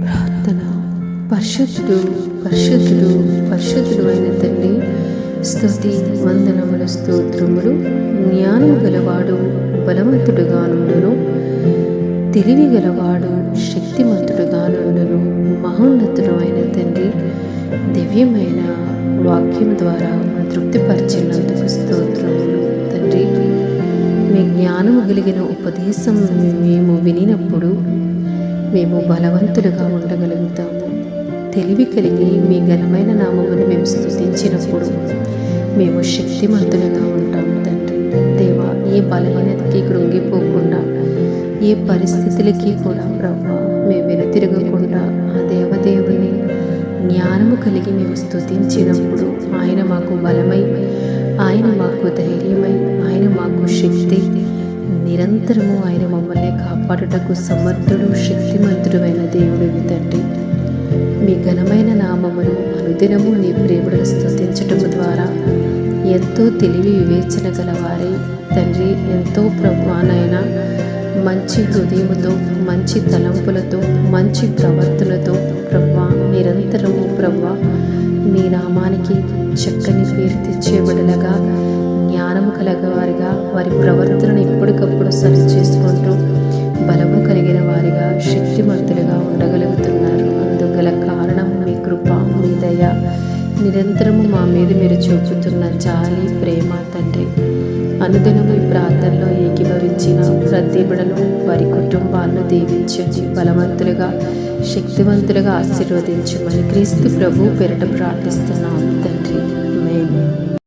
ప్రార్థన. పరిశుద్ధుడు పరిశుద్ధుడు పరిశుద్ధుడు అయిన తండ్రి, స్తుతి వందనములు స్తోత్రములు. జ్ఞానము గలవాడు బలవంతుడుగా నుండును, తెలివి గలవాడు శక్తిమంతుడుగా నుండును. మహోన్నతుడు అయిన తండ్రి, దివ్యమైన వాక్యం ద్వారా తృప్తిపరిచినందుకు స్తోత్రములు తండ్రి. మీ జ్ఞానము కలిగిన ఉపదేశం మేము వినినప్పుడు మేము బలవంతులుగా ఉండగలుగుతాము. తెలివి కలిగి మీ ఘనమైన నామమును మేము స్తుతించినప్పుడు మేము శక్తిమంతులుగా ఉంటాము తండ్రి. దేవా, ఏ బలహీనతకి కృంగిపోకుండా, ఏ పరిస్థితులకి కూడా ప్రభువా మేము వెనుతిరగకుండా ఆ దేవదేవుని జ్ఞానము కలిగి మేము స్తుతించినప్పుడు ఆయన మాకు బలమై, ఆయన మాకు ధైర్యమై, ఆయన మాకు శక్తి, నిరంతరము ఆయన మమ్మల్ని కాపాడుటకు సమర్థుడు శక్తిమంతుడు అయిన దేవుడు తండ్రి. మీ ఘనమైన నామమును అనుదినము నీ ప్రేమను స్తుతించటము ద్వారా ఎంతో తెలివి వివేచన గలవారై తండ్రి, ఎంతో ప్రభువానైనా మంచి హృదయముతో, మంచి తలంపులతో, మంచి ప్రవర్తనతో ప్రభువా నిరంతరము ప్రభువా నీ నామానికి చక్కని పేరు తెచ్చేబడలగా, జ్ఞానము కలగవారిగా వారి ప్రవర్తనను ఎప్పటికప్పుడు సరి చేసుకుంటూ బలము కలిగిన వారిగా శక్తిమంతులుగా ఉండగలుగుతున్నారు. అందుగల కారణం మీ కృప, మీ దయ, నిరంతరము మా మీద మీరు చూపుతున్న జాలి, ప్రేమ తండ్రి. అనుదినము ఈ ప్రార్థనలో ఏకీభవించిన ప్రతి బిడ్డను, వారి కుటుంబాలను దీవించండి, బలవంతులుగా శక్తివంతులుగా ఆశీర్వదించమని క్రీస్తు ప్రభు పేరిట ప్రార్థిస్తున్నాము తండ్రి. ఆమేన్.